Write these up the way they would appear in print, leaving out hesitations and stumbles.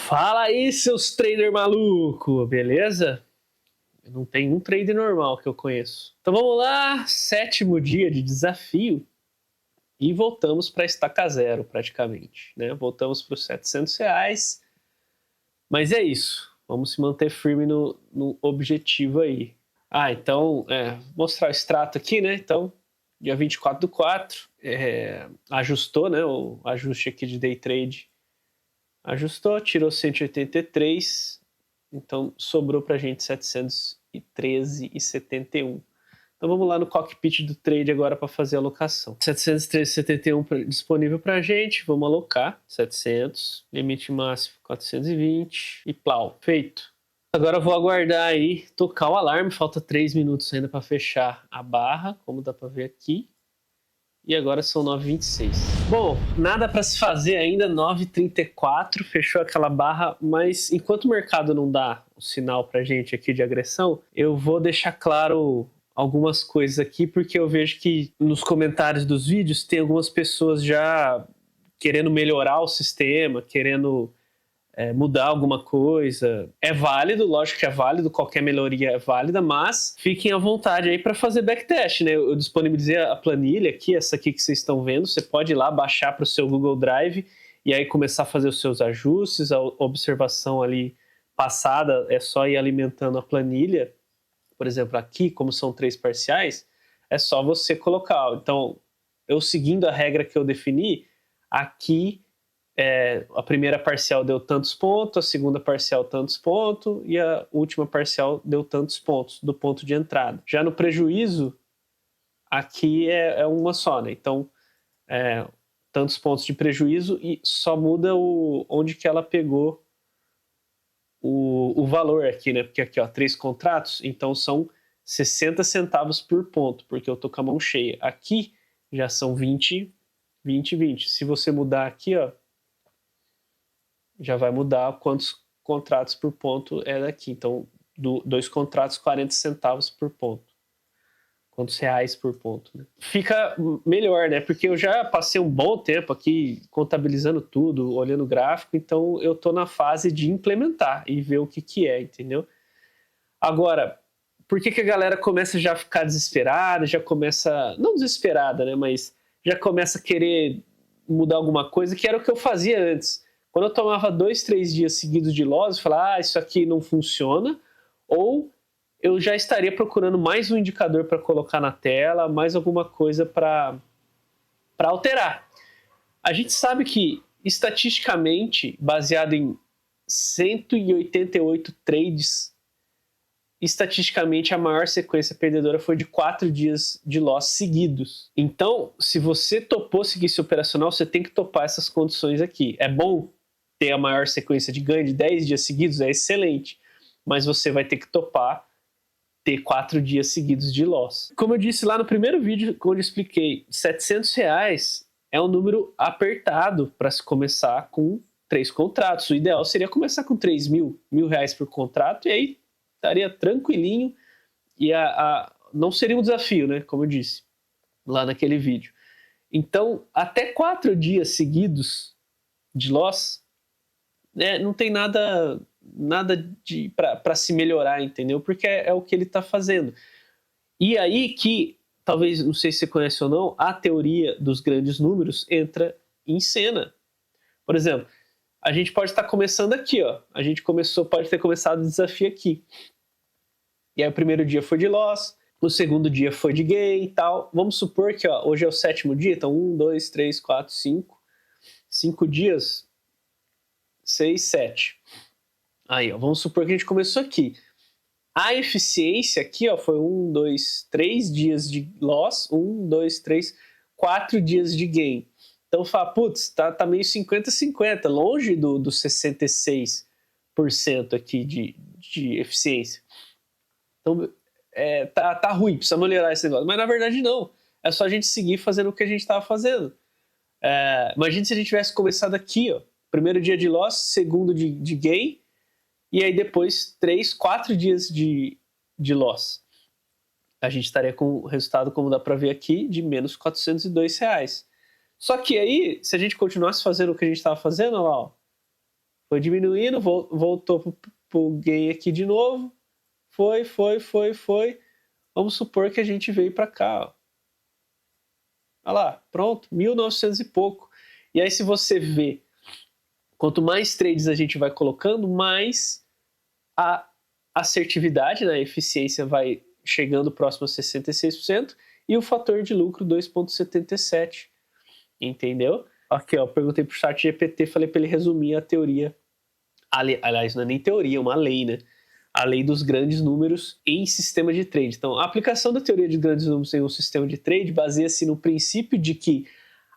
Fala aí, seus trader maluco, beleza? Não tem um trader normal que eu conheço. Então vamos lá, 7º dia de desafio e voltamos para estaca zero praticamente, né? Voltamos para os R$ 700, mas é isso. Vamos se manter firme no objetivo aí. Então, mostrar o extrato aqui, né? Então, dia 24/4, ajustou, né? O ajuste aqui de day trade. Ajustou, tirou 183, então sobrou pra gente 713,71. Então vamos lá no cockpit do trade agora para fazer a alocação. 713,71 disponível pra gente, vamos alocar 700, limite máximo 420 e plau, feito. Agora eu vou aguardar aí, tocar o alarme, falta 3 minutos ainda para fechar a barra, como dá para ver aqui. E agora são 9h26. Bom, nada para se fazer ainda, 9h34, fechou aquela barra, mas enquanto o mercado não dá o sinal pra gente aqui de agressão, eu vou deixar claro algumas coisas aqui, porque eu vejo que nos comentários dos vídeos tem algumas pessoas já querendo melhorar o sistema, querendo mudar alguma coisa. É válido, lógico que é válido, qualquer melhoria é válida, mas fiquem à vontade aí para fazer backtest, né? Eu disponibilizei a planilha aqui, essa aqui que vocês estão vendo, você pode ir lá baixar para o seu Google Drive e aí começar a fazer os seus ajustes, a observação ali passada, é só ir alimentando a planilha. Por exemplo, aqui, como são 3 parciais, é só você colocar. Então, eu seguindo a regra que eu defini, aqui a primeira parcial deu tantos pontos, a segunda parcial tantos pontos e a última parcial deu tantos pontos do ponto de entrada. Já no prejuízo, aqui é uma só, né? Então, tantos pontos de prejuízo e só muda onde que ela pegou o valor aqui, né? Porque aqui, ó, 3 contratos, então são 60 centavos por ponto, porque eu tô com a mão cheia. Aqui já são 20, 20, 20. Se você mudar aqui, ó, já vai mudar quantos contratos por ponto é daqui. Então, 2 contratos, 40 centavos por ponto. Quantos reais por ponto, né? Fica melhor, né? Porque eu já passei um bom tempo aqui contabilizando tudo, olhando o gráfico, então eu tô na fase de implementar e ver o que é, entendeu? Agora, por que a galera começa já a ficar desesperada, já começa, não desesperada, né? Mas já começa a querer mudar alguma coisa, que era o que eu fazia antes. Quando eu tomava 2, 3 dias seguidos de loss, eu falava, isso aqui não funciona, ou eu já estaria procurando mais um indicador para colocar na tela, mais alguma coisa para alterar. A gente sabe que, estatisticamente, baseado em 188 trades, estatisticamente a maior sequência perdedora foi de 4 dias de loss seguidos. Então, se você topou seguir esse operacional, você tem que topar essas condições aqui. É bom ter a maior sequência de ganho de 10 dias seguidos, é excelente, mas você vai ter que topar ter 4 dias seguidos de loss. Como eu disse lá no primeiro vídeo, quando eu expliquei, R$700 é um número apertado para se começar com 3 contratos. O ideal seria começar com 3 mil reais por contrato, e aí estaria tranquilinho, e não seria um desafio, né? Como eu disse lá naquele vídeo. Então, até 4 dias seguidos de loss, não tem nada para se melhorar, entendeu? Porque é o que ele está fazendo. E aí que, talvez, não sei se você conhece ou não, a teoria dos grandes números entra em cena. Por exemplo, a gente pode estar começando aqui, ó. A gente pode ter começado o desafio aqui. E aí o primeiro dia foi de loss, o segundo dia foi de gain e tal. Vamos supor que hoje é o 7º dia, então 1, 2, 3, 4, 5. 5 dias, 6, 7. Aí, ó, vamos supor que a gente começou aqui. A eficiência aqui, ó, foi 1, 2, 3 dias de loss, 1, 2, 3, 4 dias de gain. Então fala, putz, tá meio 50-50, longe do 66% aqui de eficiência. Então tá ruim, precisa melhorar esse negócio. Mas na verdade não, é só a gente seguir fazendo o que a gente estava fazendo. Imagina se a gente tivesse começado aqui, ó, primeiro dia de loss, segundo de gain, e aí depois 3, 4 dias de loss. A gente estaria com o resultado, como dá para ver aqui, de menos R$402. Só que aí, se a gente continuasse fazendo o que a gente estava fazendo, ó, Foi diminuindo, voltou pro gain aqui de novo. Foi. Vamos supor que a gente veio para cá, ó. Olha lá, pronto, 1.900 e pouco. E aí se você vê, quanto mais trades a gente vai colocando, mais a assertividade, né, a eficiência vai chegando próximo a 66% e o fator de lucro 2,77. Entendeu? Aqui, ó, perguntei pro ChatGPT, falei para ele resumir a teoria. Aliás, não é nem teoria, é uma lei, né? A lei dos grandes números em sistema de trade. Então, a aplicação da teoria de grandes números em um sistema de trade baseia-se no princípio de que,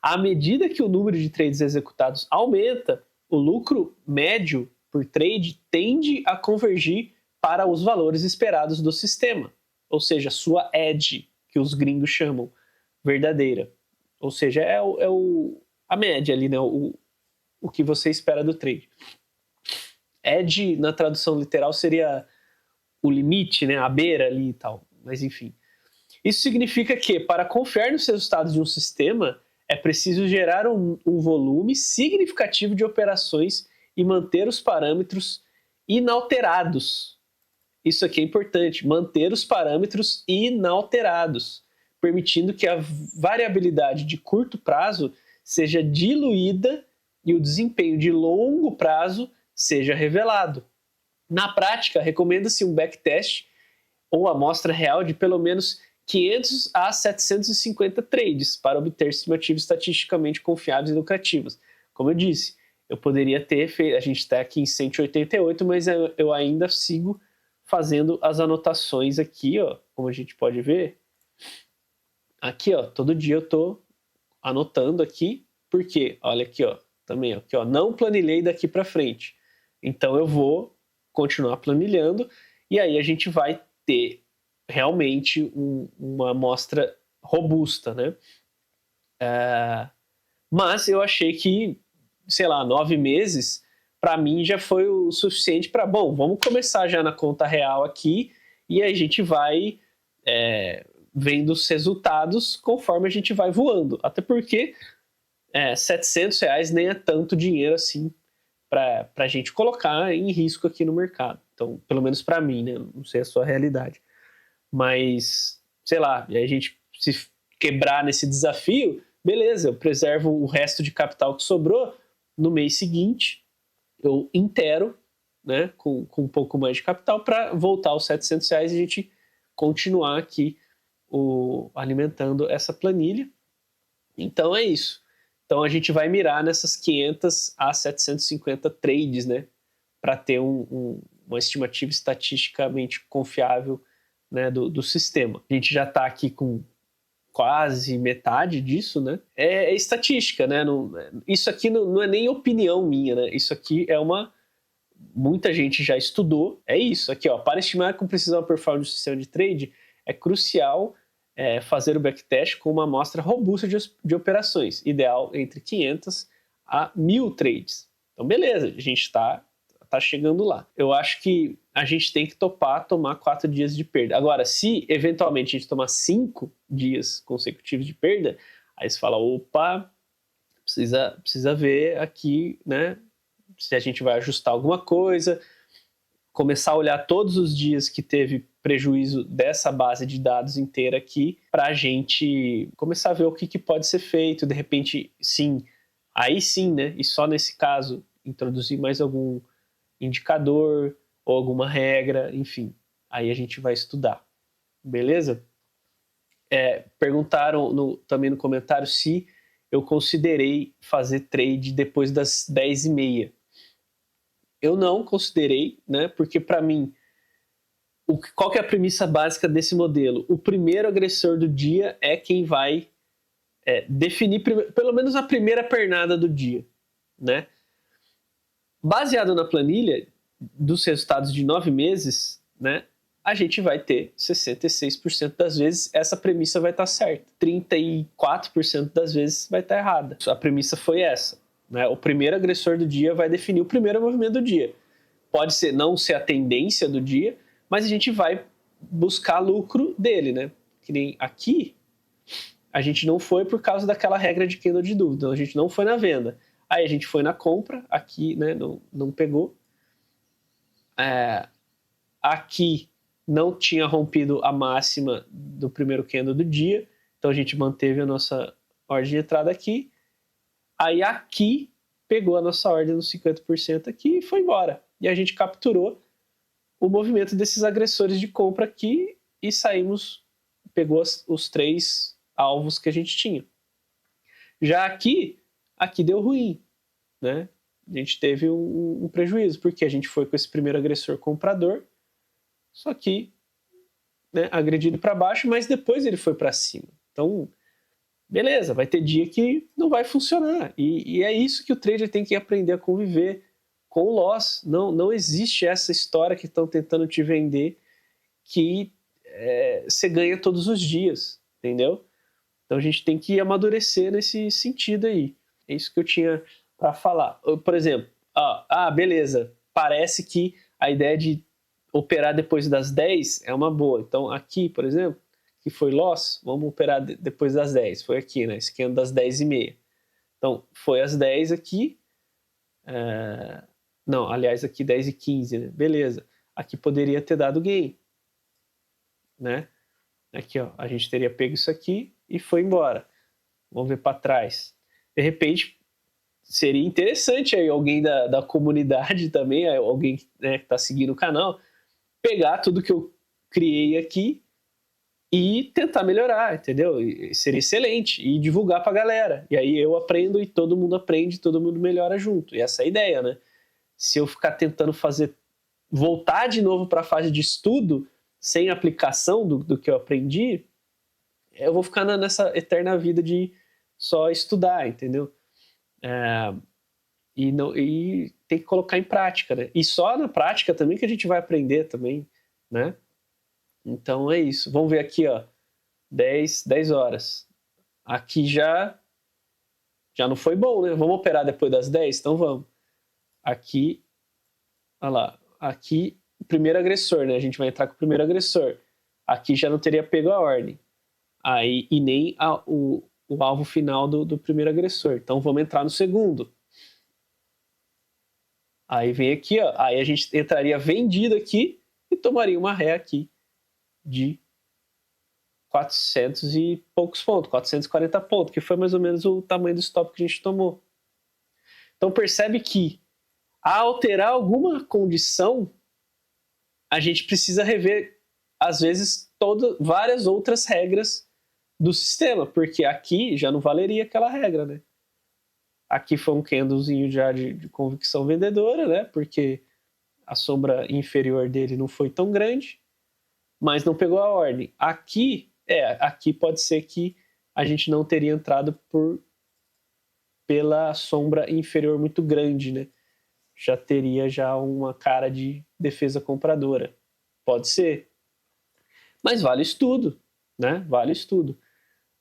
à medida que o número de trades executados aumenta, o lucro médio por trade tende a convergir para os valores esperados do sistema. Ou seja, sua edge, que os gringos chamam, verdadeira. Ou seja, a média ali, né? O que você espera do trade. Edge, na tradução literal, seria o limite, né? A beira ali e tal. Mas, enfim. Isso significa que, para confiar nos resultados de um sistema, é preciso gerar um volume significativo de operações e manter os parâmetros inalterados. Isso aqui é importante, manter os parâmetros inalterados, permitindo que a variabilidade de curto prazo seja diluída e o desempenho de longo prazo seja revelado. Na prática, recomenda-se um backtest ou amostra real de pelo menos 500 a 750 trades para obter estimativas estatisticamente confiáveis e lucrativas. Como eu disse, eu poderia ter feito, a gente está aqui em 188, mas eu ainda sigo fazendo as anotações aqui, ó, como a gente pode ver. Aqui, ó, todo dia eu estou anotando aqui, porque, olha aqui, ó, também, aqui, ó, não planilhei daqui para frente. Então eu vou continuar planilhando e aí a gente vai ter realmente uma amostra robusta, né? Mas eu achei que, sei lá, 9 meses, para mim já foi o suficiente para, bom, vamos começar já na conta real aqui e a gente vai vendo os resultados conforme a gente vai voando. Até porque R$700 nem é tanto dinheiro assim para a gente colocar em risco aqui no mercado. Então, pelo menos para mim, né? Não sei a sua realidade. Mas, sei lá, e a gente se quebrar nesse desafio, beleza, eu preservo o resto de capital que sobrou, no mês seguinte eu inteiro, né, com um pouco mais de capital para voltar aos R$700 e a gente continuar aqui alimentando essa planilha. Então é isso. Então a gente vai mirar nessas 500 a 750 trades, né, para ter uma estimativa estatisticamente confiável, né, do sistema. A gente já está aqui com quase metade disso, né? É estatística, né? Isso aqui não é nem opinião minha, né? Isso aqui muita gente já estudou. É isso aqui, ó. Para estimar com precisão a performance do sistema de trade, é crucial fazer o backtest com uma amostra robusta de operações, ideal entre 500 a 1.000 trades. Então, beleza, a gente está chegando lá. Eu acho que a gente tem que tomar 4 dias de perda. Agora, se eventualmente a gente tomar 5 dias consecutivos de perda, aí você fala, opa, precisa ver aqui, né, se a gente vai ajustar alguma coisa, começar a olhar todos os dias que teve prejuízo dessa base de dados inteira aqui, para a gente começar a ver o que pode ser feito, de repente, sim, aí sim, né, e só nesse caso, introduzir mais algum indicador ou alguma regra, enfim, aí a gente vai estudar, beleza? Perguntaram também no comentário se eu considerei fazer trade depois das 10h30. Eu não considerei, né? Porque para mim, qual que é a premissa básica desse modelo? O primeiro agressor do dia é quem vai definir pelo menos a primeira pernada do dia, né? Baseado na planilha dos resultados de 9 meses, né, a gente vai ter 66% das vezes essa premissa vai estar certa. 34% das vezes vai estar errada. A premissa foi essa, né? O primeiro agressor do dia vai definir o primeiro movimento do dia. Pode não ser a tendência do dia, mas a gente vai buscar lucro dele, né? Que nem aqui, a gente não foi por causa daquela regra de candle de dúvida, a gente não foi na venda. Aí a gente foi na compra, aqui, né, não pegou. Aqui não tinha rompido a máxima do primeiro candle do dia, então a gente manteve a nossa ordem de entrada aqui. Aí aqui pegou a nossa ordem nos 50% aqui e foi embora. E a gente capturou o movimento desses agressores de compra aqui e saímos, pegou os 3 alvos que a gente tinha. Já aqui deu ruim, né? A gente teve um prejuízo, porque a gente foi com esse primeiro agressor comprador, só que, né, agredido para baixo, mas depois ele foi para cima. Então, beleza, vai ter dia que não vai funcionar. E é isso que o trader tem que aprender a conviver com o loss. Não existe essa história que estão tentando te vender que você ganha todos os dias, entendeu? Então a gente tem que amadurecer nesse sentido aí. É isso que eu tinha para falar. Por exemplo, beleza, parece que a ideia de operar depois das 10 é uma boa. Então aqui, por exemplo, que foi loss, vamos operar depois das 10. Foi aqui, né? Esquema das 10h30. Então, foi às 10 aqui. Não, aliás, aqui 10h15, né? Beleza. Aqui poderia ter dado gain, né? Aqui, ó, a gente teria pego isso aqui e foi embora. Vamos ver para trás. De repente, seria interessante aí alguém da comunidade também, alguém, né, que está seguindo o canal, pegar tudo que eu criei aqui e tentar melhorar, entendeu? E seria excelente. E divulgar pra galera. E aí eu aprendo e todo mundo aprende, todo mundo melhora junto. E essa é a ideia, né? Se eu ficar tentando voltar de novo para a fase de estudo, sem aplicação do que eu aprendi, eu vou ficar nessa eterna vida de só estudar, entendeu? E tem que colocar em prática, né? E só na prática também que a gente vai aprender também, né? Então é isso. Vamos ver aqui, ó. 10 horas. Aqui já não foi bom, né? Vamos operar depois das 10? Então vamos. Aqui, olha lá. Aqui, o primeiro agressor, né? A gente vai entrar com o primeiro agressor. Aqui já não teria pego a ordem. Aí, e nem o alvo final do primeiro agressor. Então vamos entrar no segundo. Aí vem aqui, ó. Aí a gente entraria vendido aqui e tomaria uma ré aqui de 400 e poucos pontos, 440 pontos, que foi mais ou menos o tamanho do stop que a gente tomou. Então percebe que, a alterar alguma condição, a gente precisa rever, às vezes, várias outras regras do sistema, porque aqui já não valeria aquela regra, né? Aqui foi um candlezinho já de convicção vendedora, né? Porque a sombra inferior dele não foi tão grande, mas não pegou a ordem. Aqui pode ser que a gente não teria entrado pela sombra inferior muito grande, né? Já teria uma cara de defesa compradora. Pode ser. Mas vale estudo, né? Vale estudo.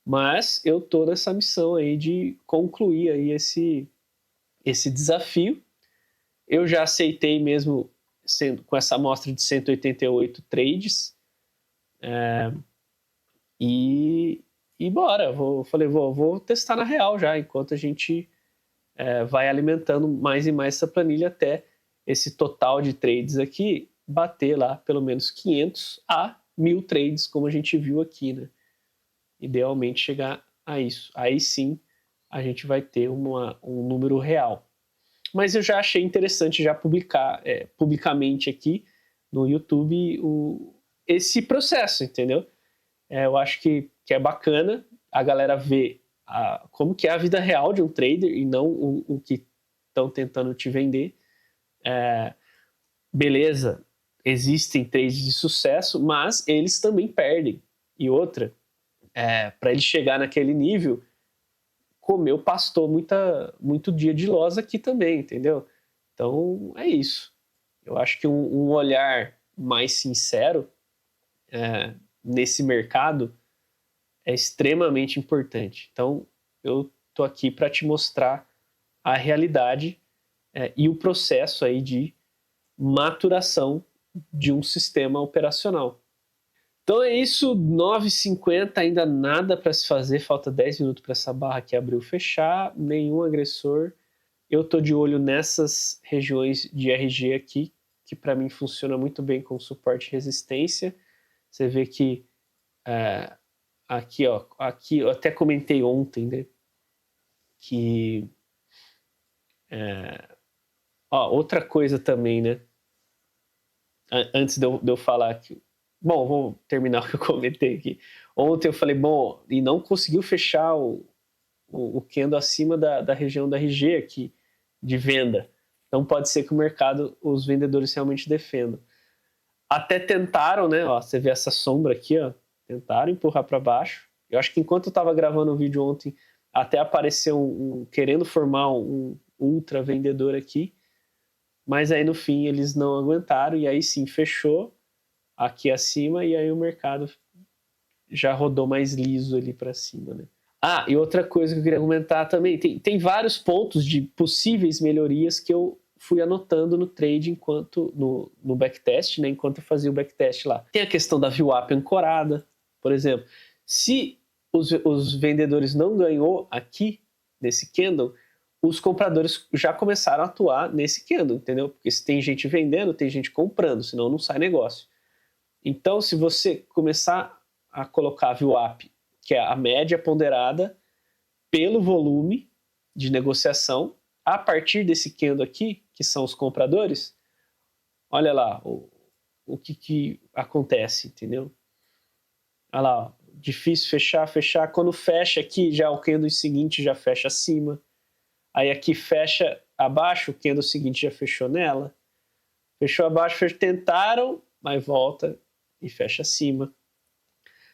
Mas eu tô nessa missão aí de concluir aí esse desafio. Eu já aceitei mesmo com essa amostra de 188 trades. E bora. Vou testar na real já, enquanto a gente vai alimentando mais e mais essa planilha até esse total de trades aqui bater lá pelo menos 500 a 1000 trades, como a gente viu aqui, né? Idealmente chegar a isso. Aí sim a gente vai ter um número real. Mas eu já achei interessante já publicar publicamente aqui no YouTube esse processo, entendeu? Eu acho que é bacana a galera ver como que é a vida real de um trader e não o que estão tentando te vender. Beleza, existem trades de sucesso, mas eles também perdem. E outra, para ele chegar naquele nível, pastou muito dia de loss aqui também, entendeu? Então é isso. Eu acho que um olhar mais sincero nesse mercado é extremamente importante. Então eu tô aqui para te mostrar a realidade e o processo aí de maturação de um sistema operacional. Então é isso, 9h50, ainda nada para se fazer, falta 10 minutos para essa barra aqui abrir ou fechar, nenhum agressor, Eu tô de olho nessas regiões de RG aqui, que para mim funciona muito bem com suporte e resistência. Você vê que aqui eu até comentei ontem, né, que outra coisa também, né, antes de eu falar aqui, bom, vou terminar o que eu comentei aqui. Ontem eu falei, bom, e não conseguiu fechar o candle acima da região da RG aqui, de venda. Então pode ser que o mercado, os vendedores realmente defendam. Até tentaram, né? Ó, você vê essa sombra aqui, ó. Tentaram empurrar para baixo. Eu acho que enquanto eu estava gravando o vídeo ontem, até apareceu querendo formar um ultra vendedor aqui. Mas aí no fim eles não aguentaram e aí sim fechou aqui acima e aí o mercado já rodou mais liso ali para cima, né? E outra coisa que eu queria comentar também, tem vários pontos de possíveis melhorias que eu fui anotando no trade enquanto no backtest, né, enquanto eu fazia o backtest lá. Tem a questão da VWAP ancorada, por exemplo. Se os vendedores não ganhou aqui, nesse candle, os compradores já começaram a atuar nesse candle, entendeu? Porque se tem gente vendendo, tem gente comprando, senão não sai negócio. Então, se você começar a colocar a VWAP, que é a média ponderada pelo volume de negociação, a partir desse candle aqui, que são os compradores, olha lá o que acontece, entendeu? Olha lá, ó, difícil fechar. Quando fecha aqui, já o candle seguinte já fecha acima. Aí aqui fecha abaixo, o candle seguinte já fechou nela. Fechou abaixo, tentaram, mas volta e fecha acima.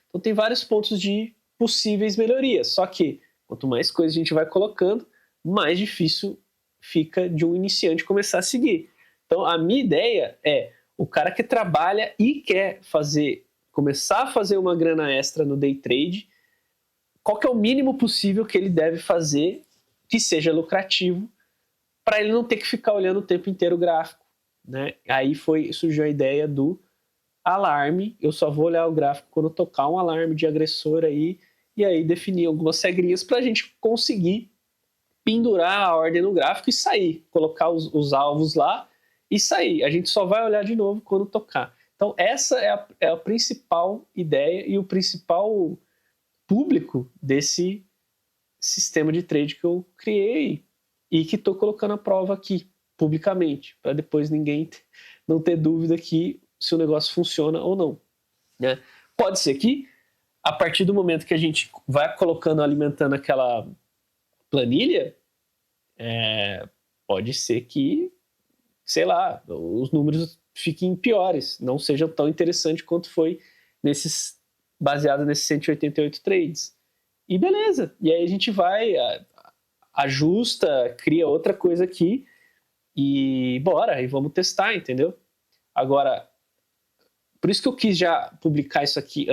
Então tem vários pontos de possíveis melhorias. Só que quanto mais coisas a gente vai colocando, mais difícil fica de um iniciante começar a seguir. Então a minha ideia é o cara que trabalha e quer começar a fazer uma grana extra no day trade, qual que é o mínimo possível que ele deve fazer que seja lucrativo para ele não ter que ficar olhando o tempo inteiro o gráfico, né? Aí surgiu a ideia do alarme. Eu só vou olhar o gráfico quando tocar um alarme de agressor aí, e aí definir algumas regrinhas para a gente conseguir pendurar a ordem no gráfico e sair, colocar os alvos lá e sair. A gente só vai olhar de novo quando tocar. Então essa é a principal ideia e o principal público desse sistema de trade que eu criei e que estou colocando à prova aqui, publicamente, para depois ninguém não ter dúvida que se o negócio funciona ou não, né? Pode ser que, a partir do momento que a gente vai colocando, alimentando aquela planilha, pode ser que, sei lá, os números fiquem piores, não sejam tão interessantes quanto foi baseado nesses 188 trades. E beleza, e aí a gente vai, ajusta, cria outra coisa aqui e bora, e vamos testar, entendeu? Agora, por isso que eu quis já publicar isso aqui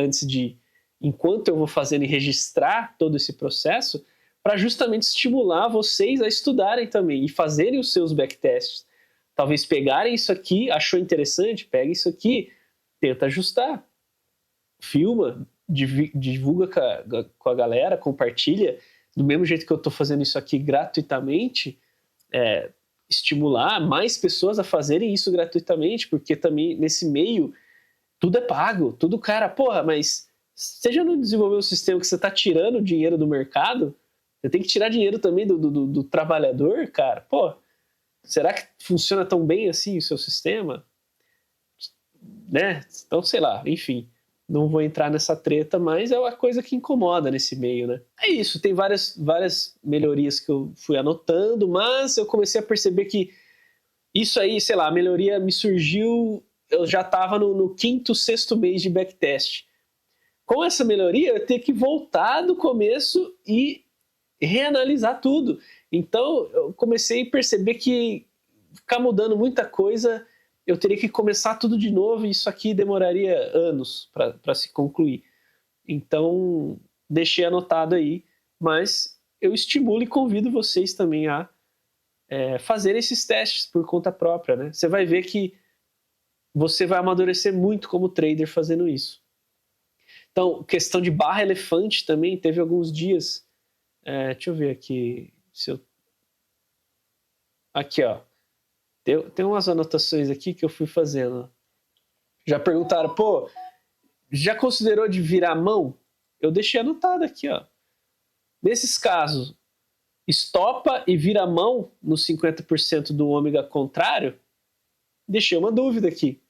enquanto eu vou fazendo e registrar todo esse processo, para justamente estimular vocês a estudarem também e fazerem os seus backtests. Talvez pegarem isso aqui, achou interessante, pega isso aqui, tenta ajustar, filma, divulga com a galera, compartilha, do mesmo jeito que eu estou fazendo isso aqui gratuitamente, estimular mais pessoas a fazerem isso gratuitamente, porque também nesse meio tudo é pago, tudo cara, porra, mas você já não desenvolveu um sistema que você está tirando dinheiro do mercado? Você tem que tirar dinheiro também do trabalhador, cara? Pô, será que funciona tão bem assim o seu sistema? Né? Então, sei lá, enfim, não vou entrar nessa treta, mas é uma coisa que incomoda nesse meio, né? É isso, tem várias melhorias que eu fui anotando, mas eu comecei a perceber que isso aí, sei lá, a melhoria me surgiu, eu já estava no quinto, sexto mês de backtest. Com essa melhoria, eu tenho que voltar do começo e reanalisar tudo. Então, eu comecei a perceber que ficar mudando muita coisa, eu teria que começar tudo de novo e isso aqui demoraria anos para se concluir. Então, deixei anotado aí, mas eu estimulo e convido vocês também a fazer esses testes por conta própria, né? Você vai ver que você vai amadurecer muito como trader fazendo isso. Então, questão de barra elefante também, teve alguns dias. Deixa eu ver aqui se eu Aqui, ó. Tem umas anotações aqui que eu fui fazendo. Já perguntaram, pô, já considerou de virar a mão? Eu deixei anotado aqui, ó. Nesses casos, estopa e vira a mão no 50% do ômega contrário? Deixei uma dúvida aqui.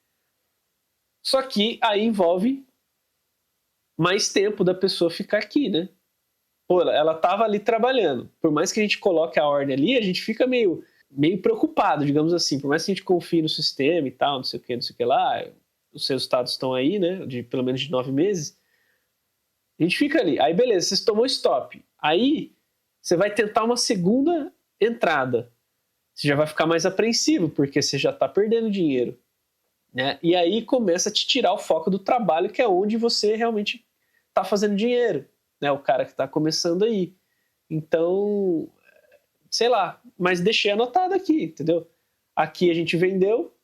Só que aí envolve mais tempo da pessoa ficar aqui, né? Pô, ela tava ali trabalhando. Por mais que a gente coloque a ordem ali, a gente fica meio preocupado, digamos assim. Por mais que a gente confie no sistema e tal, não sei o que lá, os resultados estão aí, né? De pelo menos de 9 meses. A gente fica ali. Aí, beleza, você tomou stop. Aí, você vai tentar uma segunda entrada. Você já vai ficar mais apreensivo, porque você já está perdendo dinheiro. Né? E aí começa a te tirar o foco do trabalho, que é onde você realmente está fazendo dinheiro. Né? O cara que está começando aí. Então, sei lá, mas deixei anotado aqui, entendeu? Aqui a gente vendeu,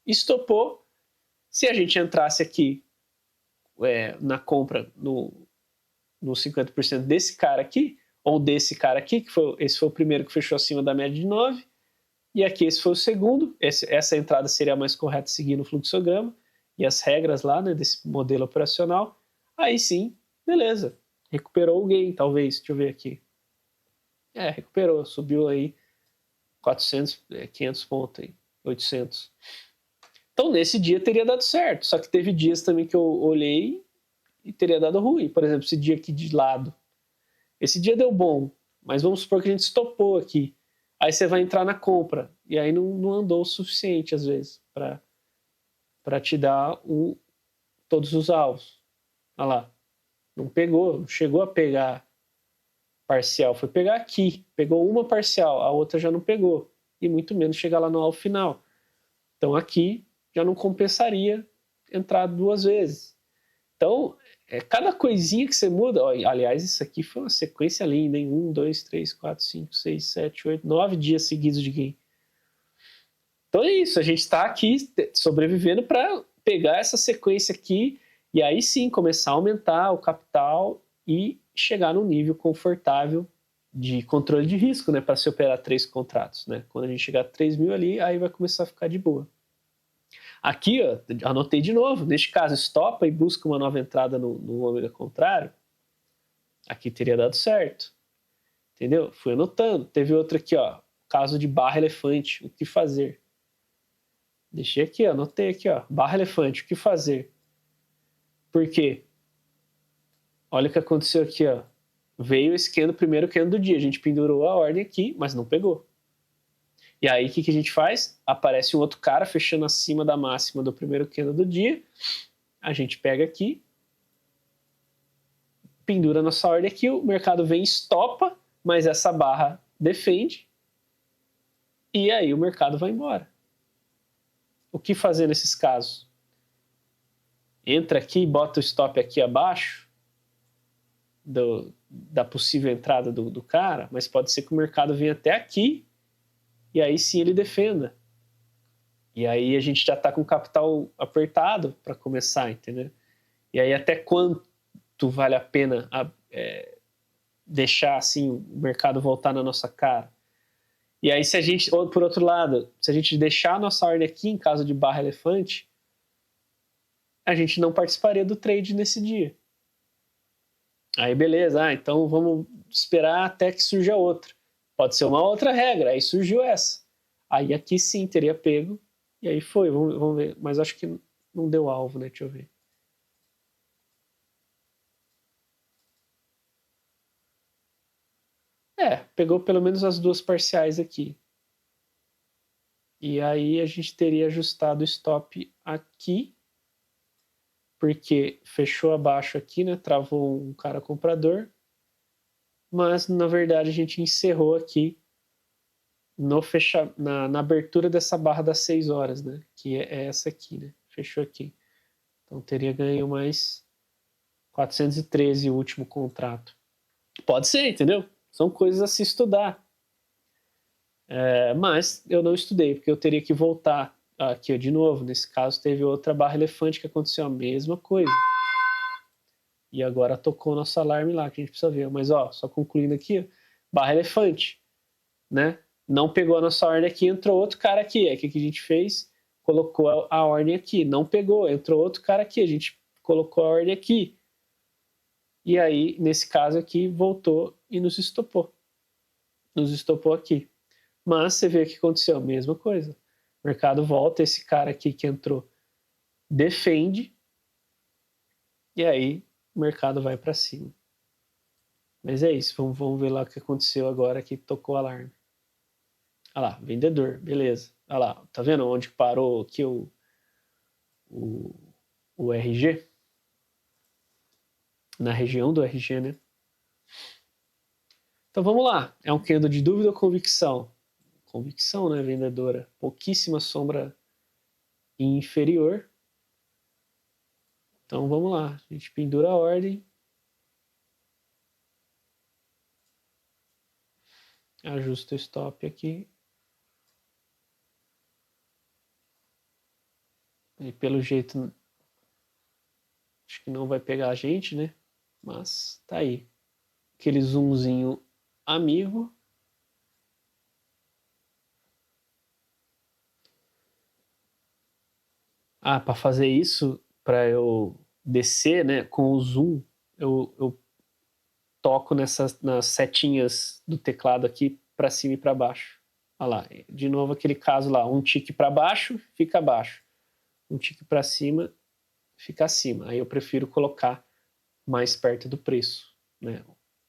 estopou. Se a gente entrasse aqui na compra no 50% desse cara aqui, ou desse cara aqui, esse foi o primeiro que fechou acima da média de 9, e aqui esse foi o segundo, essa entrada seria a mais correta seguindo o fluxograma e as regras lá, né, desse modelo operacional. Aí sim, beleza, recuperou o gain, talvez, deixa eu ver aqui. Recuperou, subiu aí 400, 500 pontos aí, 800. Então nesse dia teria dado certo, só que teve dias também que eu olhei e teria dado ruim. Por exemplo, esse dia aqui de lado. Esse dia deu bom, mas vamos supor que a gente estopou aqui. Aí você vai entrar na compra, e aí não andou o suficiente, às vezes, para te dar todos os alvos. Olha lá, não pegou, não chegou a pegar parcial, foi pegar aqui, pegou uma parcial, a outra já não pegou, e muito menos chegar lá no alvo final. Então aqui já não compensaria entrar 2 vezes. Então, cada coisinha que você muda, aliás, isso aqui foi uma sequência linda, hein? 1, 2, 3, 4, 5, 6, 7, 8, 9 dias seguidos de gain. Então é isso, a gente está aqui sobrevivendo para pegar essa sequência aqui e aí sim começar a aumentar o capital e chegar num nível confortável de controle de risco, né, para se operar 3 contratos, né? Quando a gente chegar a 3 mil ali, aí vai começar a ficar de boa. Aqui, ó, anotei de novo, neste caso, estopa e busca uma nova entrada no ômega contrário, aqui teria dado certo, entendeu? Fui anotando. Teve outra aqui, ó, caso de barra elefante, o que fazer? Deixei aqui, ó, anotei aqui, ó, barra elefante, o que fazer? Por quê? Olha o que aconteceu aqui, ó. Veio esse candle, primeiro candle do dia, a gente pendurou a ordem aqui, mas não pegou. E aí, o que a gente faz? Aparece um outro cara fechando acima da máxima do primeiro candle do dia. A gente pega aqui, pendura nossa ordem aqui, o mercado vem e estopa, mas essa barra defende. E aí o mercado vai embora. O que fazer nesses casos? Entra aqui e bota o stop aqui abaixo da possível entrada do cara, mas pode ser que o mercado venha até aqui e aí sim ele defenda. E aí a gente já está com o capital apertado para começar, entendeu? E aí até quanto vale a pena deixar assim o mercado voltar na nossa cara? E aí se a gente, ou por outro lado, se a gente deixar a nossa ordem aqui em caso de barra elefante, a gente não participaria do trade nesse dia. Aí beleza, então vamos esperar até que surja outra. Pode ser uma outra regra, aí surgiu essa. Aí aqui sim teria pego, e aí foi, vamos ver. Mas acho que não deu alvo, né? Deixa eu ver. Pegou pelo menos as 2 parciais aqui. E aí a gente teria ajustado o stop aqui, porque fechou abaixo aqui, né? Travou um cara comprador. Mas, na verdade, a gente encerrou aqui na abertura dessa barra das 6 horas, né? Que é essa aqui, né? Fechou aqui. Então teria ganho mais 413 o último contrato. Pode ser, entendeu? São coisas a se estudar. Mas eu não estudei, porque eu teria que voltar aqui de novo. Nesse caso, teve outra barra elefante que aconteceu a mesma coisa. E agora tocou o nosso alarme lá, que a gente precisa ver. Mas, ó, só concluindo aqui, barra elefante, né? Não pegou a nossa ordem aqui, entrou outro cara aqui. Aí o que a gente fez? Colocou a ordem aqui. Não pegou, entrou outro cara aqui. A gente colocou a ordem aqui. E aí, nesse caso aqui, voltou e nos estopou. Nos estopou aqui. Mas você vê o que aconteceu, mesma coisa. O mercado volta, esse cara aqui que entrou defende, e aí o mercado vai para cima. Mas é isso, vamos ver lá o que aconteceu agora que tocou o alarme. Olha lá, vendedor, beleza. Olha lá, tá vendo onde parou aqui o RG? Na região do RG, né? Então vamos lá. É um candle de dúvida ou convicção? Convicção, né, vendedora? Pouquíssima sombra inferior. Então vamos lá. A gente pendura a ordem. Ajusta o stop aqui. E pelo jeito, acho que não vai pegar a gente, né? Mas tá aí. Aquele zoomzinho amigo. Ah, para fazer isso, para eu descer, né, com o zoom, eu toco nas setinhas do teclado aqui para cima e para baixo. Olha lá, de novo aquele caso lá, um tique para baixo, fica abaixo. Um tique para cima, fica acima. Aí eu prefiro colocar mais perto do preço, né?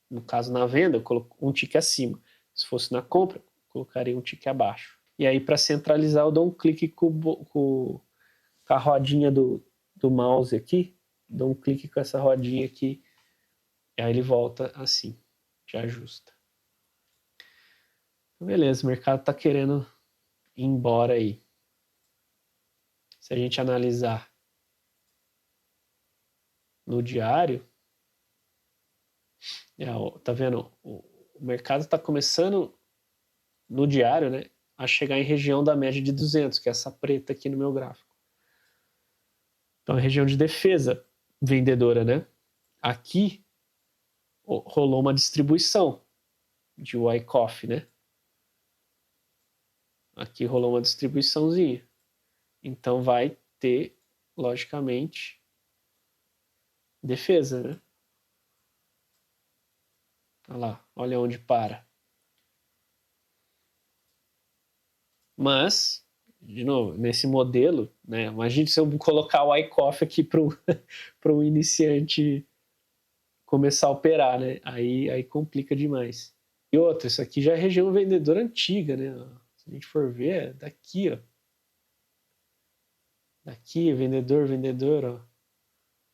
No caso na venda, eu coloco um tique acima. Se fosse na compra, eu colocaria um tique abaixo. E aí para centralizar, eu dou um clique com a rodinha do mouse aqui, dou um clique com essa rodinha aqui, e aí ele volta assim, já ajusta. Beleza, o mercado está querendo ir embora aí. Se a gente analisar no diário, tá vendo? O mercado está começando no diário, né, a chegar em região da média de 200, que é essa preta aqui no meu gráfico. Então, a região de defesa vendedora, né? Aqui rolou uma distribuição de Wyckoff, né? Aqui rolou uma distribuiçãozinha. Então vai ter, logicamente, defesa, né? Olha lá, olha onde para. Mas, de novo, nesse modelo, né? Imagine se eu colocar o Wyckoff aqui para um iniciante começar a operar, né? Aí complica demais. E outra, isso aqui já é região vendedora antiga, né? Se a gente for ver, é daqui, ó. Daqui, vendedor, ó.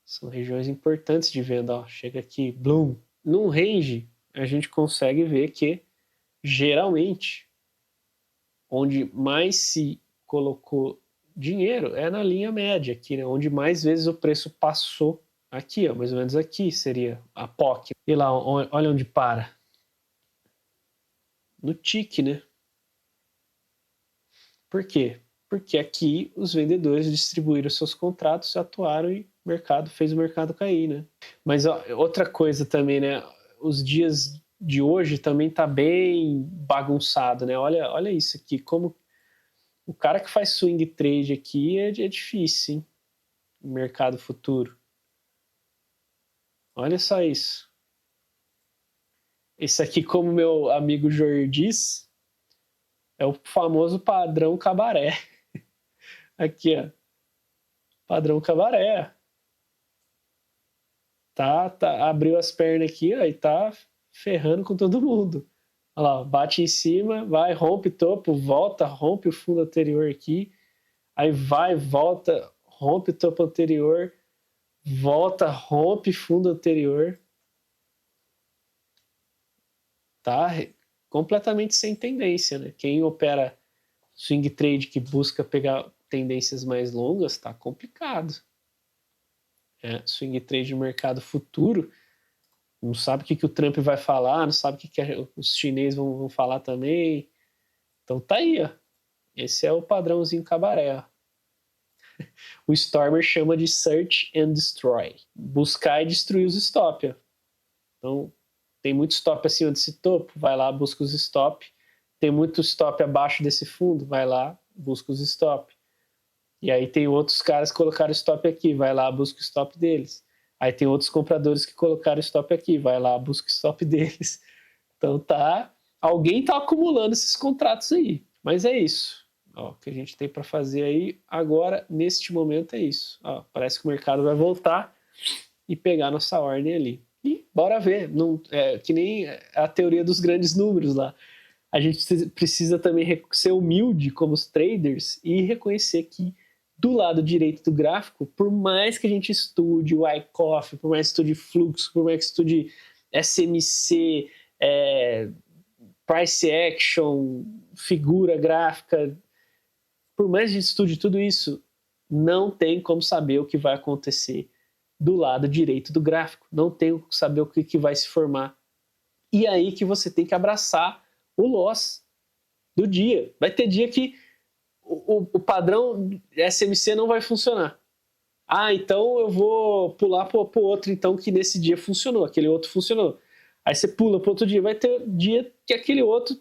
São regiões importantes de venda, ó. Chega aqui, bloom. Num range, a gente consegue ver que, geralmente, onde mais se colocou dinheiro é na linha média aqui, né? Onde mais vezes o preço passou aqui, ó, mais ou menos aqui seria a POC. E lá, olha onde para. No tique, né? Por quê? Porque aqui os vendedores distribuíram seus contratos, atuaram e o mercado fez o mercado cair, né? Mas ó, outra coisa também, né? Os dias de hoje também tá bem bagunçado, né? Olha isso aqui, como o cara que faz swing trade aqui é difícil, hein? Mercado futuro. Olha só isso. Esse aqui, como meu amigo Jorge diz, é o famoso padrão cabaré. Aqui, ó. Padrão cabaré. Abriu as pernas aqui, ó, e tá ferrando com todo mundo. Olha lá, bate em cima, vai, rompe topo, volta, rompe o fundo anterior aqui, aí vai, volta, rompe o topo anterior, volta, rompe fundo anterior. Tá completamente sem tendência, né? Quem opera swing trade que busca pegar tendências mais longas, tá complicado. Swing trade no mercado futuro, não sabe o que o Trump vai falar, não sabe o que os chineses vão falar também. Então tá aí, ó. Esse é o padrãozinho cabaré, ó. O Stormer chama de Search and Destroy. Buscar e destruir os stop, ó. Então, tem muito stop acima desse topo, vai lá, busca os stop Tem muito stop abaixo desse fundo, vai lá, busca os stop. E aí tem outros caras que colocaram stop aqui, vai lá, busca o stop deles. Aí tem outros compradores que colocaram stop aqui, vai lá, busca o stop deles. Então alguém tá acumulando esses contratos aí. Mas é isso. Ó, o que a gente tem para fazer aí agora, neste momento, é isso. Ó, parece que o mercado vai voltar e pegar nossa ordem ali. E bora ver. Não, que nem a teoria dos grandes números lá. A gente precisa também ser humilde como os traders e reconhecer que do lado direito do gráfico, por mais que a gente estude o Wyckoff, por mais que estude fluxo, por mais que estude SMC, price action, figura gráfica, por mais que a gente estude tudo isso, não tem como saber o que vai acontecer do lado direito do gráfico. Não tem como saber o que vai se formar. E aí que você tem que abraçar o loss do dia. Vai ter dia que o padrão SMC não vai funcionar. Ah, então eu vou pular para o outro então que nesse dia funcionou, aquele outro funcionou. Aí você pula para outro dia, vai ter dia que aquele outro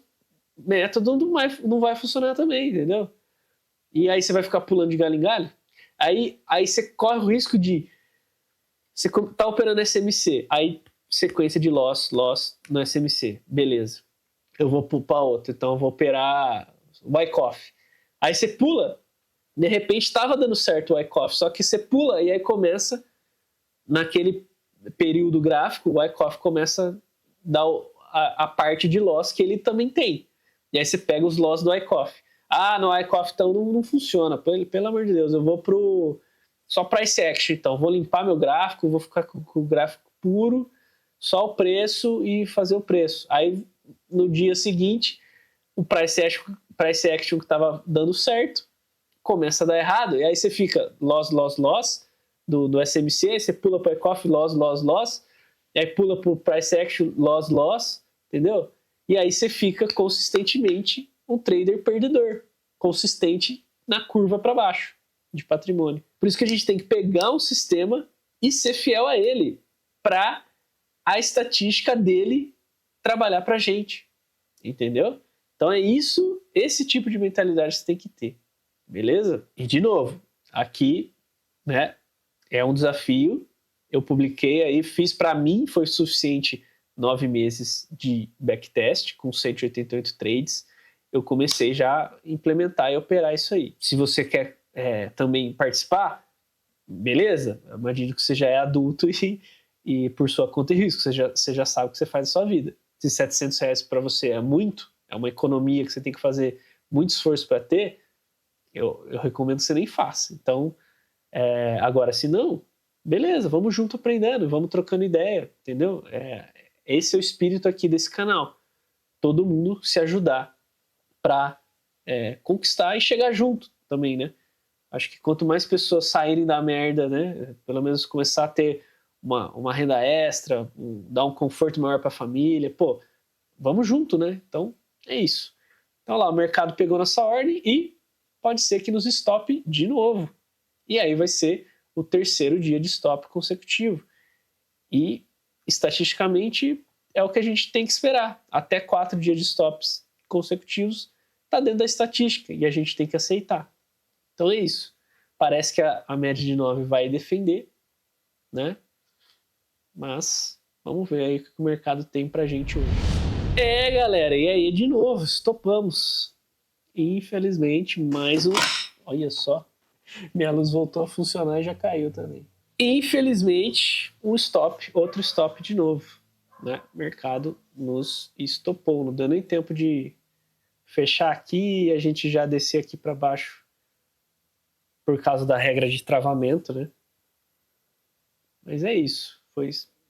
método não vai funcionar também, entendeu? E aí você vai ficar pulando de galho em galho. Aí você corre o risco de... Você tá operando SMC, aí sequência de loss no SMC, beleza. Eu vou para outro, então eu vou operar Wyckoff. Aí você pula, de repente estava dando certo o Wyckoff, só que você pula e aí começa, naquele período gráfico, o Wyckoff começa a dar a parte de loss que ele também tem. E aí você pega os loss do Wyckoff. Ah, no Wyckoff então não funciona, pelo amor de Deus, eu vou só price action, então vou limpar meu gráfico, vou ficar com o gráfico puro, só o preço e fazer o preço. Aí no dia seguinte, o price action que estava dando certo começa a dar errado, e aí você fica loss do SMC, aí você pula para o Wyckoff, loss, e aí pula para o price action, loss, entendeu? E aí você fica consistentemente um trader perdedor, consistente na curva para baixo de patrimônio. Por isso que a gente tem que pegar um sistema e ser fiel a ele, para a estatística dele trabalhar para a gente, entendeu? Então é isso, esse tipo de mentalidade você tem que ter, beleza? E de novo, aqui, né, é um desafio. Eu publiquei aí, fiz para mim, foi suficiente 9 meses de backtest com 188 trades. Eu comecei já a implementar e operar isso aí. Se você quer também participar, beleza? Eu imagino que você já é adulto e por sua conta e risco, você já sabe o que você faz na sua vida. Se R$700 para você é muito, é uma economia que você tem que fazer muito esforço para ter, eu recomendo que você nem faça. Então, agora, se não, beleza, vamos junto aprendendo, vamos trocando ideia, entendeu? Esse é o espírito aqui desse canal. Todo mundo se ajudar para conquistar e chegar junto também, né? Acho que quanto mais pessoas saírem da merda, né? Pelo menos começar a ter uma renda extra, dar um conforto maior para a família, pô, vamos junto, né? Então, é isso. Então lá, o mercado pegou nossa ordem e pode ser que nos stop de novo. E aí vai ser o terceiro dia de stop consecutivo. E, estatisticamente, é o que a gente tem que esperar. Até 4 dias de stops consecutivos está dentro da estatística e a gente tem que aceitar. Então é isso. Parece que a média de 9 vai defender, né? Mas vamos ver aí o que o mercado tem pra gente hoje. Galera, e aí de novo, estopamos. Infelizmente, mais um... Olha só, minha luz voltou a funcionar e já caiu também. Infelizmente, outro stop de novo, né? O mercado nos estopou, não deu nem tempo de fechar aqui e a gente já descer aqui para baixo por causa da regra de travamento, né? Mas é isso, foi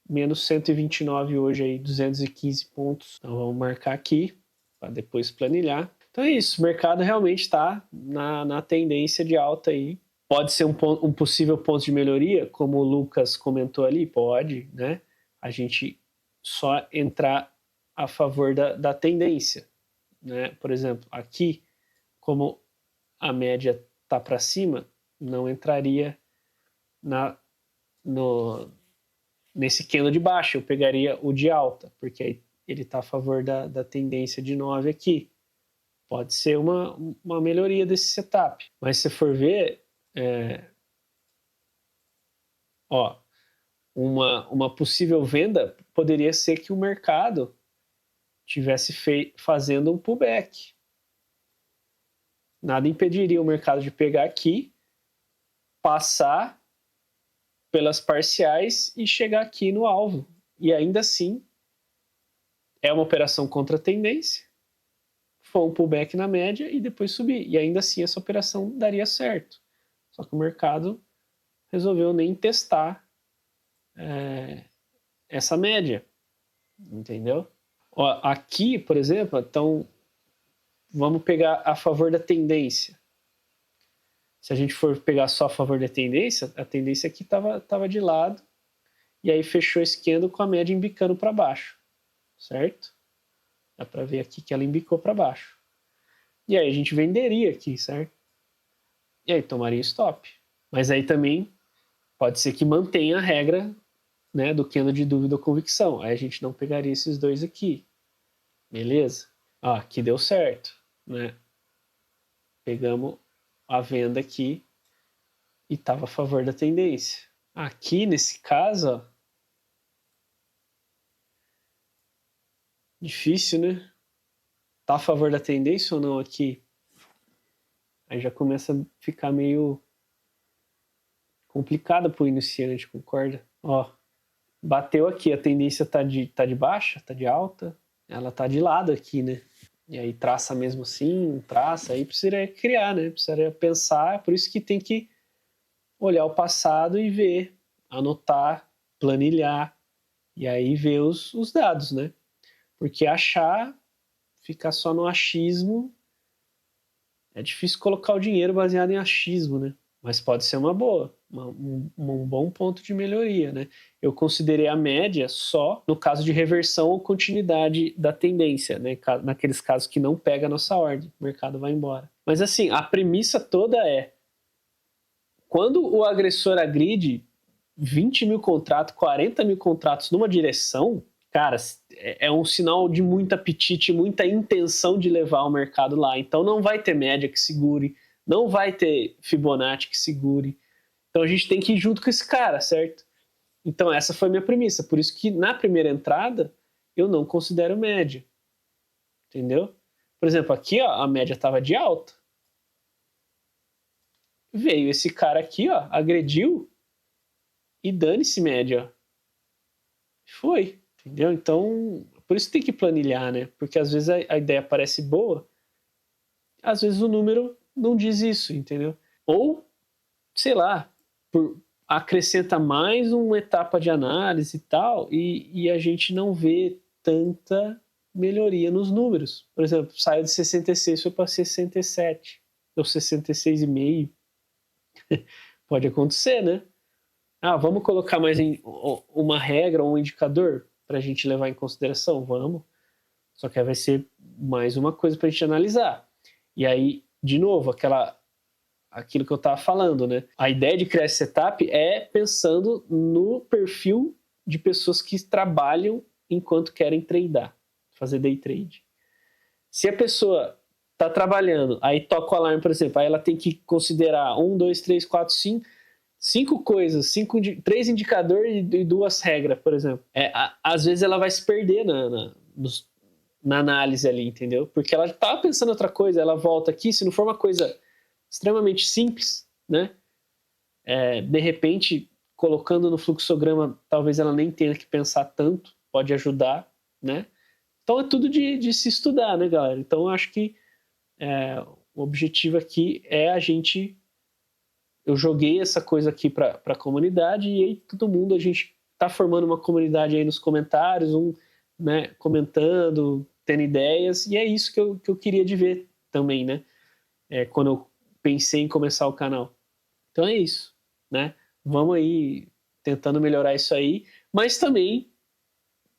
menos 129 hoje aí, 215 pontos. Então vamos marcar aqui para depois planilhar. Então é isso, o mercado realmente está na tendência de alta aí. Pode ser um possível ponto de melhoria, como o Lucas comentou ali? Pode, né? A gente só entrar a favor da tendência, né? Por exemplo, aqui, como a média está para cima, não entraria nesse candle de baixa, eu pegaria o de alta, porque aí ele está a favor da tendência de 9 aqui. Pode ser uma melhoria desse setup. Mas se for ver, uma possível venda poderia ser que o mercado tivesse fazendo um pullback. Nada impediria o mercado de pegar aqui, passar pelas parciais e chegar aqui no alvo. E ainda assim, é uma operação contra a tendência, foi um pullback na média e depois subir. E ainda assim essa operação daria certo. Só que o mercado resolveu nem testar essa média. Entendeu? Ó, aqui, por exemplo, então vamos pegar a favor da tendência. Se a gente for pegar só a favor da tendência, a tendência aqui estava de lado e aí fechou esse candle com a média embicando para baixo, certo? Dá para ver aqui que ela embicou para baixo. E aí a gente venderia aqui, certo? E aí tomaria stop. Mas aí também pode ser que mantenha a regra, né, do candle de dúvida ou convicção. Aí a gente não pegaria esses dois aqui. Beleza? Aqui deu certo, né? Pegamos a venda aqui e estava a favor da tendência. Aqui, nesse caso, ó, difícil, né? Tá a favor da tendência ou não aqui? Aí já começa a ficar meio complicado para o iniciante, concorda? Ó, bateu aqui, a tendência tá de baixa, tá de alta, ela tá de lado aqui, né? E aí traça mesmo assim, traça, aí precisaria criar, né? Precisaria pensar, por isso que tem que olhar o passado e ver, anotar, planilhar, e aí ver os dados, né? Porque achar, ficar só no achismo, é difícil colocar o dinheiro baseado em achismo, né? Mas pode ser uma boa, um bom ponto de melhoria, né? Eu considerei a média só no caso de reversão ou continuidade da tendência, né? Naqueles casos que não pega a nossa ordem, o mercado vai embora. Mas assim, a premissa toda é, quando o agressor agride 20 mil contratos, 40 mil contratos numa direção, cara, é um sinal de muito apetite, muita intenção de levar o mercado lá. Então não vai ter média que segure, não vai ter Fibonacci que segure. Então a gente tem que ir junto com esse cara, certo? Então essa foi a minha premissa. Por isso que na primeira entrada eu não considero média. Entendeu? Por exemplo, aqui ó, a média estava de alta. Veio esse cara aqui, ó, agrediu e dane-se média. Foi, entendeu? Então, por isso tem que planilhar, né? Porque às vezes a ideia parece boa, às vezes o número não diz isso, entendeu? Ou, sei lá, acrescenta mais uma etapa de análise e tal, e a gente não vê tanta melhoria nos números. Por exemplo, saiu de 66 foi para 67, ou 66,5. Pode acontecer, né? Vamos colocar mais uma regra, um indicador para a gente levar em consideração? Vamos. Só que aí vai ser mais uma coisa para a gente analisar. E aí, de novo, aquilo que eu estava falando, né? A ideia de criar esse setup é pensando no perfil de pessoas que trabalham enquanto querem tradear, fazer day trade. Se a pessoa está trabalhando, aí toca o alarme, por exemplo, aí ela tem que considerar 1, 2, 3, 4, 5 coisas, 3 indicadores e 2 regras, por exemplo. Às vezes ela vai se perder na análise ali, entendeu? Porque ela estava pensando em outra coisa, ela volta aqui, se não for uma coisa extremamente simples, né? De repente, colocando no fluxograma, talvez ela nem tenha que pensar tanto, pode ajudar, né? Então é tudo de se estudar, né, galera? Então eu acho que o objetivo aqui é eu joguei essa coisa aqui para a comunidade e aí todo mundo, a gente tá formando uma comunidade aí nos comentários, né, comentando, tendo ideias, e é isso que eu queria de ver também, né, quando eu pensei em começar o canal. Então é isso, né, vamos aí tentando melhorar isso aí, mas também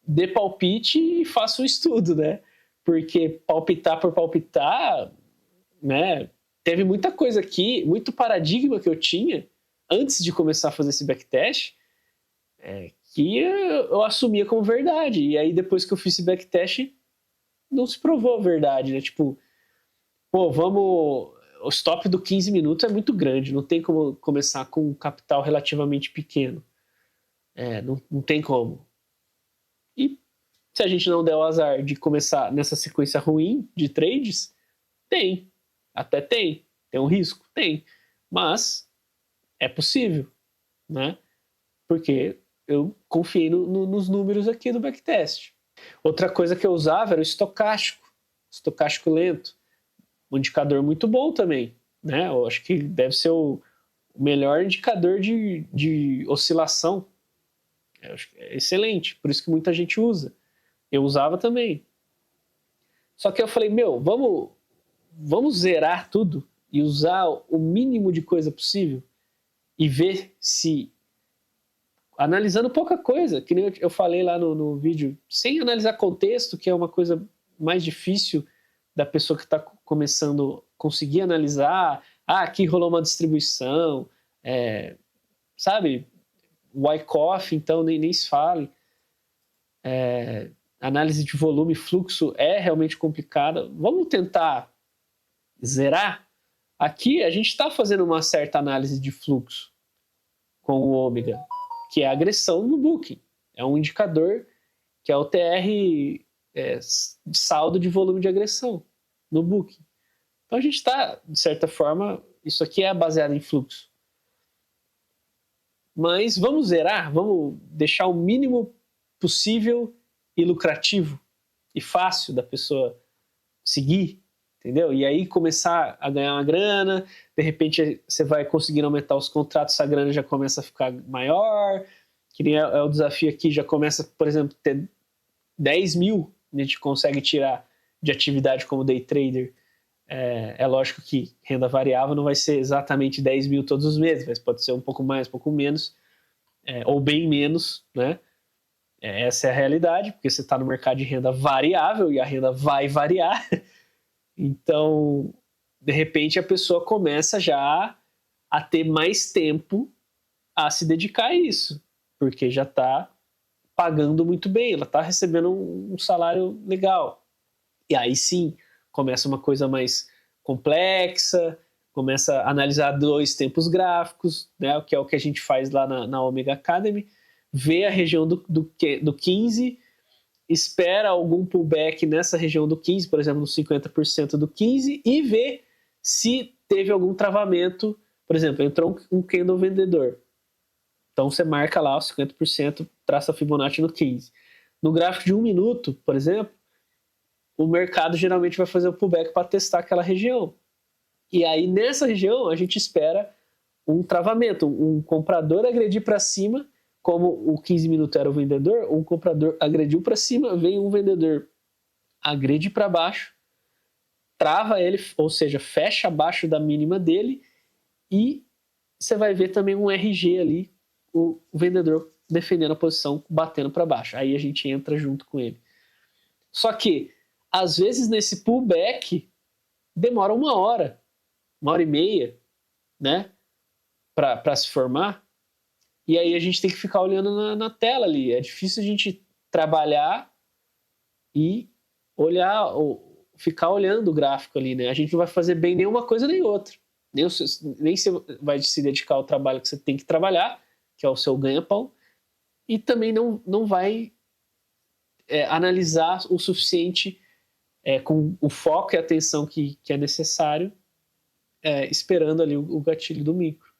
dê palpite e faça um estudo, né, porque palpitar por palpitar, né, teve muita coisa aqui, muito paradigma que eu tinha antes de começar a fazer esse backtest, que eu assumia como verdade. E aí depois que eu fiz esse backtest, não se provou a verdade, né? Tipo, pô, vamos... O stop do 15 minutos é muito grande, não tem como começar com um capital relativamente pequeno. Não tem como. E se a gente não der o azar de começar nessa sequência ruim de trades, tem. Até tem. Tem um risco? Tem. Mas é possível, né? Porque eu confiei nos números aqui do backtest. Outra coisa que eu usava era o estocástico lento. Um indicador muito bom também, né? Eu acho que deve ser o melhor indicador de oscilação. Eu acho que é excelente, por isso que muita gente usa. Eu usava também. Só que eu falei, vamos zerar tudo e usar o mínimo de coisa possível e ver se, analisando pouca coisa, que nem eu falei lá no vídeo, sem analisar contexto, que é uma coisa mais difícil da pessoa que está começando conseguir analisar. Aqui rolou uma distribuição, sabe? Wyckoff, então nem se fale. Análise de volume e fluxo é realmente complicada. Vamos tentar zerar? Aqui a gente está fazendo uma certa análise de fluxo com o ômega, que é a agressão no booking. É um indicador que é o TR saldo de volume de agressão no booking. Então a gente está, de certa forma, isso aqui é baseado em fluxo. Mas vamos zerar, vamos deixar o mínimo possível e lucrativo e fácil da pessoa seguir, entendeu? E aí começar a ganhar uma grana, de repente você vai conseguindo aumentar os contratos, essa grana já começa a ficar maior, que nem é o desafio aqui, já começa, por exemplo, ter 10 mil a gente consegue tirar de atividade como day trader. É lógico que renda variável não vai ser exatamente 10 mil todos os meses, mas pode ser um pouco mais, um pouco menos, ou bem menos, né? Essa é a realidade, porque você está no mercado de renda variável e a renda vai variar. Então, de repente, a pessoa começa já a ter mais tempo a se dedicar a isso, porque já está pagando muito bem, ela está recebendo um salário legal. E aí sim, começa uma coisa mais complexa, começa a analisar 2 tempos gráficos, né, que é o que a gente faz lá na Omega Academy, vê a região do 15, espera algum pullback nessa região do 15, por exemplo, nos 50% do 15, e vê se teve algum travamento. Por exemplo, entrou um candle vendedor. Então você marca lá os 50%, traça a Fibonacci no 15. No gráfico de 1 minuto, por exemplo, o mercado geralmente vai fazer o pullback para testar aquela região. E aí nessa região a gente espera um travamento, um comprador agredir para cima, como o 15 minutos era o vendedor, um comprador agrediu para cima, vem um vendedor, agride para baixo, trava ele, ou seja, fecha abaixo da mínima dele, e você vai ver também um RG ali, o vendedor defendendo a posição, batendo para baixo. Aí a gente entra junto com ele. Só que, às vezes, nesse pullback, demora 1 hora e meia, né, para se formar. E aí a gente tem que ficar olhando na tela ali. É difícil a gente trabalhar e olhar, ou ficar olhando o gráfico ali, né? A gente não vai fazer bem nenhuma coisa nem outra. Nem você vai se dedicar ao trabalho que você tem que trabalhar, que é o seu ganha-pão, e também não vai analisar o suficiente com o foco e a atenção que é necessário, esperando ali o gatilho do micro.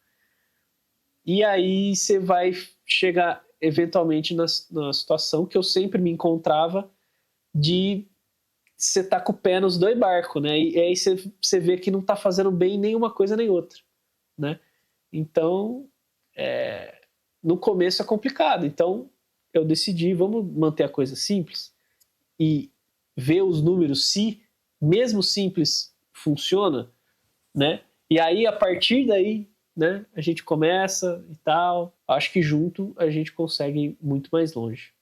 E aí você vai chegar eventualmente na situação que eu sempre me encontrava de você tá com o pé nos 2 barcos, né? E aí você vê que não tá fazendo bem nenhuma coisa nem outra, né? Então, no começo é complicado. Então, eu decidi, vamos manter a coisa simples e ver os números se, mesmo simples, funciona, né? E aí, a partir daí, né, a gente começa e tal. Acho que junto a gente consegue ir muito mais longe.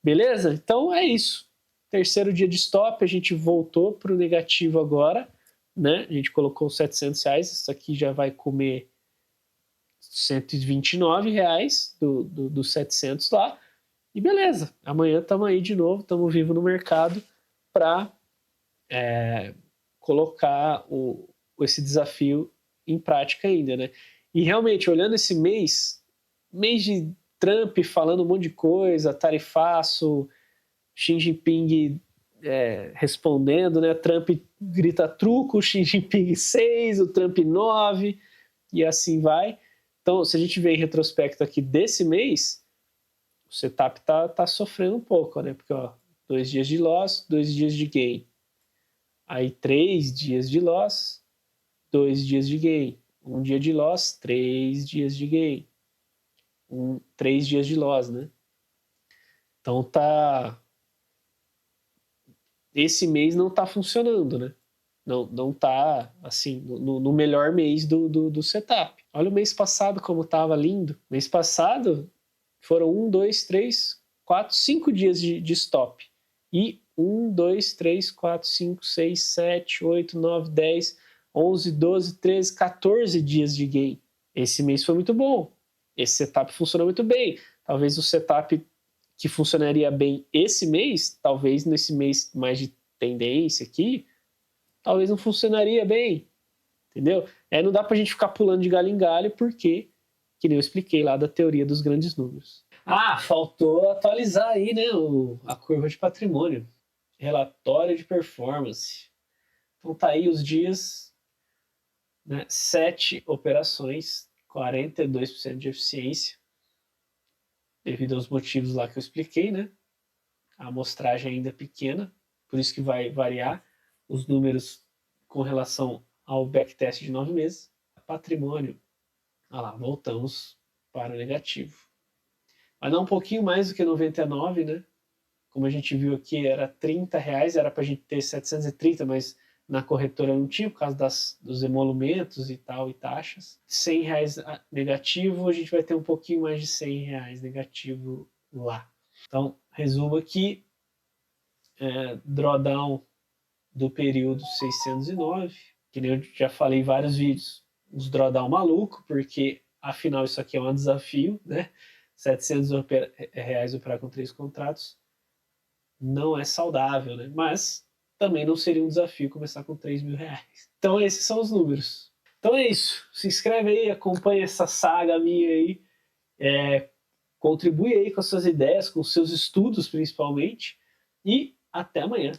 Beleza? Então é isso. Terceiro dia de stop, a gente voltou para o negativo agora, né? A gente colocou R$700, isso aqui já vai comer R$129 dos 700 lá. E beleza, amanhã estamos aí de novo, estamos vivos no mercado para colocar esse desafio em prática ainda, né? E realmente, olhando esse mês de Trump falando um monte de coisa, tarifaço, Xi Jinping respondendo, né? Trump grita truco, Xi Jinping 6, o Trump 9, e assim vai. Então, se a gente vê em retrospecto aqui desse mês, o setup tá sofrendo um pouco, né? Porque, ó, 2 dias de loss, 2 dias de gain. Aí 3 dias de loss, 2 dias de gain. 1 dia de loss, 3 dias de gain. 3 dias de loss, né? Então esse mês não tá funcionando, né? Não tá, assim, no melhor mês do setup. Olha o mês passado como tava lindo. Mês passado foram 1, 2, 3, 4, 5 dias de stop. E 1, 2, 3, 4, 5, 6, 7, 8, 9, 10, 11, 12, 13, 14 dias de gain. Esse mês foi muito bom. Esse setup funcionou muito bem. Talvez o setup que funcionaria bem esse mês, talvez nesse mês mais de tendência aqui, talvez não funcionaria bem, entendeu? Não dá pra gente ficar pulando de galho em galho, porque, que nem eu expliquei lá da teoria dos grandes números. Ah, faltou atualizar aí, né, a curva de patrimônio. Relatório de performance. Então tá aí os dias, né, 7 operações, 42% de eficiência, devido aos motivos lá que eu expliquei, né? A amostragem ainda é pequena, por isso que vai variar os números com relação ao backtest de 9 meses. Patrimônio, olha lá, voltamos para o negativo. Mas não um pouquinho mais do que 99, né? Como a gente viu aqui, era R$30, era para a gente ter 730, mas na corretora não tinha, por causa dos emolumentos e tal, e taxas. R$100 negativo, a gente vai ter um pouquinho mais de R$100 negativo lá. Então, resumo aqui, drawdown do período 609, que nem eu já falei em vários vídeos, uns drawdown maluco, porque afinal isso aqui é um desafio, né? R$700 operar com 3 contratos não é saudável, né? Mas também não seria um desafio começar com R$3.000. Então esses são os números. Então é isso. Se inscreve aí, acompanha essa saga minha aí, contribui aí com as suas ideias, com os seus estudos principalmente, e até amanhã.